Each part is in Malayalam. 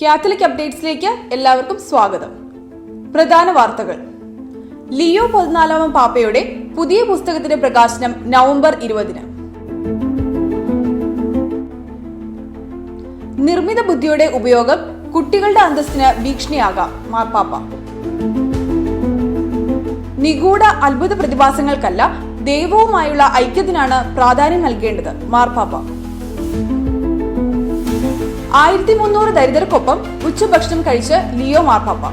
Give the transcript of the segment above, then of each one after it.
കാത്തലിക് അപ്ഡേറ്റ്സിലേക്ക് എല്ലാവർക്കും സ്വാഗതം. പ്രധാന വാർത്തകൾ. ലിയോ 14 പാപ്പയുടെ പുതിയ പുസ്തകത്തിന്റെ പ്രകാശനം നവംബർ 20-ന്. നിർമ്മിത ബുദ്ധിയുടെ ഉപയോഗം കുട്ടികളുടെ അന്തസ്സിന് ഭീഷണിയാകാം മാർപ്പാപ്പ. നിഗൂഢ അത്ഭുത പ്രതിഭാസങ്ങൾക്കല്ല, ദൈവവുമായുള്ള ഐക്യത്തിനാണ് പ്രാധാന്യം നൽകേണ്ടത് മാർപ്പാപ്പ. 1300 ദരിദ്രർക്കൊപ്പം ഉച്ചഭക്ഷണം കഴിച്ച് ലിയോ മാർപ്പാപ്പ.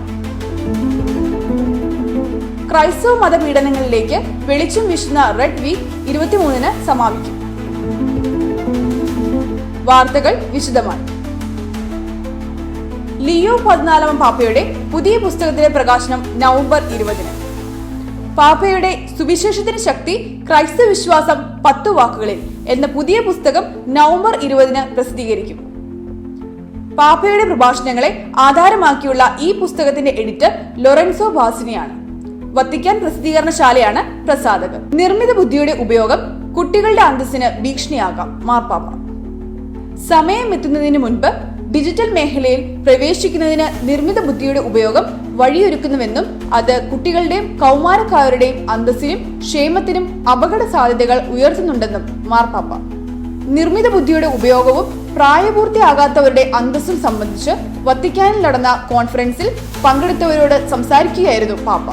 ക്രൈസ്തവ മതപീഡനങ്ങളിലേക്ക് വെളിച്ചം വീശുന്ന റെഡ് വീക്ക് 23-ന് സമാപിക്കും. വാർത്തകൾ വിശദമായി. ലിയോ 14 പാപ്പയുടെ പുതിയ പുസ്തകത്തിന്റെ പ്രകാശനം നവംബർ 20-ന്. പാപ്പയുടെ സുവിശേഷത്തിന് ശക്തി, ക്രൈസ്തവ വിശ്വാസം 10 വാക്കുകളിൽ എന്ന പുതിയ പുസ്തകം നവംബർ 20-ന് പ്രസിദ്ധീകരിക്കും. പാപ്പയുടെ പ്രഭാഷണങ്ങളെ ആധാരമാക്കിയുള്ള ഈ പുസ്തകത്തിന്റെ എഡിറ്റർ ലൊറൻസോ ബാസിനിയാണ്. വത്തിക്കാൻ പ്രസിദ്ധീകരണശാലയാണ് പ്രസാധകർ. നിർമ്മിത ബുദ്ധിയുടെ ഉപയോഗം കുട്ടികളുടെ അന്തസ്സിന് ഭീഷണിയാകാം മാർപ്പാപ്പ. സമയം എത്തുന്നതിന് മുൻപ് ഡിജിറ്റൽ മേഖലയിൽ പ്രവേശിക്കുന്നതിന് നിർമ്മിത ബുദ്ധിയുടെ ഉപയോഗം വഴിയൊരുക്കുന്നുവെന്നും അത് കുട്ടികളുടെയും കൗമാരക്കാരുടെയും അന്തസ്സിനും ക്ഷേമത്തിനും അപകട സാധ്യതകൾ ഉയർത്തുന്നുണ്ടെന്നും മാർപ്പാപ്പ. നിർമ്മിത ബുദ്ധിയുടെ ഉപയോഗവും പ്രായപൂർത്തിയാകാത്തവരുടെ അന്തസ്സും സംബന്ധിച്ച് വത്തിക്കാനിൽ നടന്ന കോൺഫറൻസിൽ പങ്കെടുത്തവരോട് സംസാരിക്കുകയായിരുന്നു പാപ്പ.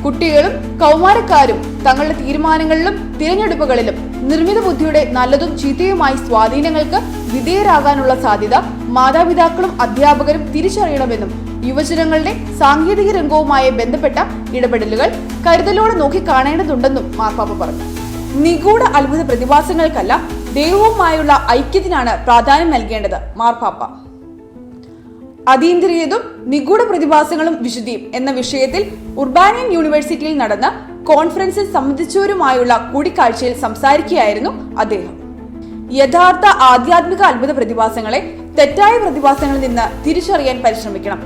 കുട്ടികളും കൗമാരക്കാരും തങ്ങളുടെ തീരുമാനങ്ങളിലും തിരഞ്ഞെടുപ്പുകളിലും നിർമ്മിത ബുദ്ധിയുടെ നല്ലതും ചീത്തയുമായ സ്വാധീനങ്ങൾക്ക് വിധേയരാകാനുള്ള സാധ്യത മാതാപിതാക്കളും അധ്യാപകരും തിരിച്ചറിയണമെന്നും യുവജനങ്ങളുടെ സാങ്കേതിക രംഗവുമായി ബന്ധപ്പെട്ട ഇടപെടലുകൾ കരുതലോടെ നോക്കിക്കാണേണ്ടതുണ്ടെന്നും മാർപ്പാപ്പ പറഞ്ഞു. നിഗൂഢ അത്ഭുത പ്രതിഭാസങ്ങൾക്കല്ല, ദൈവവുമായുള്ള ഐക്യത്തിനാണ് പ്രാധാന്യം നൽകേണ്ടത് മാർപ്പാപ്പ. അതീന്ദ്രിയതും നിഗൂഢ പ്രതിഭാസങ്ങളും വിശുദ്ധിയും എന്ന വിഷയത്തിൽ ഉർബാനിയൻ യൂണിവേഴ്സിറ്റിയിൽ നടന്ന കോൺഫറൻസിൽ സംബന്ധിച്ചവരുമായുള്ള കൂടിക്കാഴ്ചയിൽ സംസാരിക്കുകയായിരുന്നു അദ്ദേഹം. യഥാർത്ഥ ആധ്യാത്മിക അത്ഭുത പ്രതിഭാസങ്ങളെ തെറ്റായ പ്രതിഭാസങ്ങളിൽ നിന്ന് തിരിച്ചറിയാൻ പരിശ്രമിക്കണം.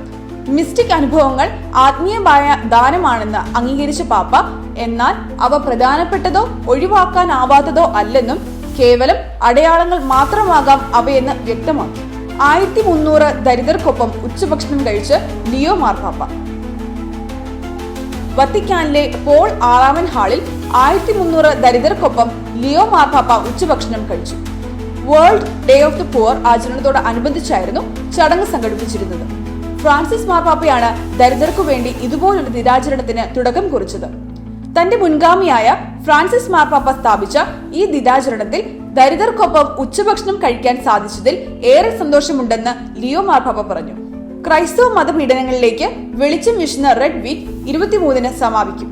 മിസ്റ്റിക് അനുഭവങ്ങൾ ആത്മീയമായ ദാനമാണെന്ന് അംഗീകരിച്ച പാപ്പ, എന്നാൽ അവ പ്രധാനപ്പെട്ടതോ ഒഴിവാക്കാനാവാത്തതോ അല്ലെന്നും കേവലം അടയാളങ്ങൾ മാത്രമാകാം അവയെന്ന് വ്യക്തമാക്കി. 1300 ദരിദ്രർക്കൊപ്പം ഉച്ചഭക്ഷണം കഴിച്ച് ലിയോ മാർപ്പാപ്പ. വത്തിക്കാനിലെ പോൾ ആറാമൻ ഹാളിൽ 1300 ദരിദ്രർക്കൊപ്പം ലിയോ മാർപ്പാപ്പ ഉച്ചഭക്ഷണം കഴിച്ചു. World day of the poor ആചരണത്തോടനുബന്ധിച്ചായിരുന്നു ചടങ്ങ് സംഘടിപ്പിച്ചിരുന്നത്. ഫ്രാൻസിസ് മാർപ്പാപ്പയാണ് ദരിദ്രർക്കു വേണ്ടി ഇതുപോലൊരു ദിനാചരണത്തിന് തുടക്കം കുറിച്ചത്. തന്റെ മുൻഗാമിയായ ഫ്രാൻസിസ് മാർപ്പാപ്പ സ്ഥാപിച്ച ഈ ദിനാചരണത്തിൽ ദരിദ്രർക്കൊപ്പം ഉച്ചഭക്ഷണം കഴിക്കാൻ സാധിച്ചതിൽ ഏറെ സന്തോഷമുണ്ടെന്ന് ലിയോ മാർപ്പാപ്പ പറഞ്ഞു. ക്രൈസ്തവ മതപീഡനങ്ങളിലേക്ക് വെളിച്ചം വീശുന്ന റെഡ് വീക്ക് 23-ന് സമാപിക്കും.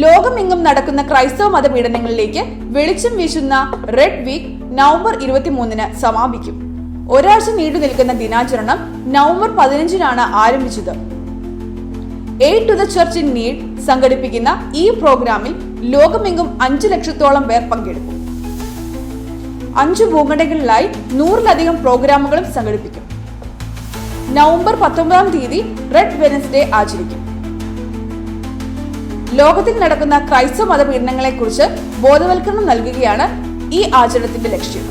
ലോകമെങ്ങും നടക്കുന്ന ക്രൈസ്തവ മതപീഡനങ്ങളിലേക്ക് വെളിച്ചം വീശുന്ന റെഡ് വീക്ക് നവംബർ 23-ന് സമാപിക്കും. ഒരാഴ്ച നീണ്ടു നിൽക്കുന്ന ദിനാചരണം നവംബർ 15-നാണ് ആരംഭിച്ചത്. Aid to the church in need സംഘടിപ്പിക്കുന്ന ഈ പ്രോഗ്രാമിൽ ലോകമെങ്ങും 5 ലക്ഷത്തോളം പേർ പങ്കെടുക്കും. 5 ഭൂഖണ്ഡങ്ങളിലായി 100-ലധികം പ്രോഗ്രാമുകളും സംഘടിപ്പിക്കും. നവംബർ 19-ാം തീയതി റെഡ് വെനസ്ഡേ ആചരിക്കും. ലോകത്തിൽ നടക്കുന്ന ക്രൈസ്തവ മതപീഡനങ്ങളെ കുറിച്ച് ബോധവൽക്കരണം നൽകുകയാണ് ഈ ആചരണത്തിന്റെ ലക്ഷ്യം.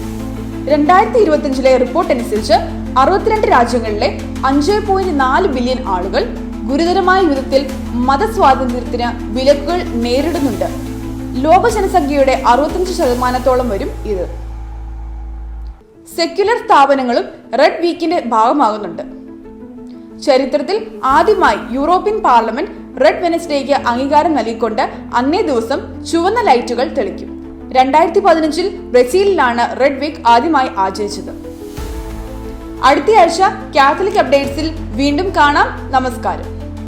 2025-ലെ റിപ്പോർട്ട് അനുസരിച്ച് 62 രാജ്യങ്ങളിലെ 5.4 ബില്യൺ ആളുകൾ ഗുരുതരമായ വിധത്തിൽ മതസ്വാതന്ത്ര്യത്തിന് വിലക്കുകൾ നേരിടുന്നുണ്ട്. ലോക ജനസംഖ്യയുടെ 65% വരും ഇത്. സെക്യുലർ സ്ഥാപനങ്ങളും റെഡ് വീക്കിന്റെ ഭാഗമാകുന്നുണ്ട്. ചരിത്രത്തിൽ ആദ്യമായി യൂറോപ്യൻ പാർലമെന്റ് റെഡ് വെനസ്ഡേക്ക് അംഗീകാരം നൽകിക്കൊണ്ട് അന്നേ ദിവസം ചുവന്ന ലൈറ്റുകൾ തെളിക്കും. 2015-ൽ ബ്രസീലിലാണ് റെഡ് വീക്ക് ആദ്യമായി ആചരിച്ചത്. അടുത്തയാഴ്ച കാത്തലിക് അപ്ഡേറ്റ്സിൽ വീണ്ടും കാണാം. നമസ്കാരം.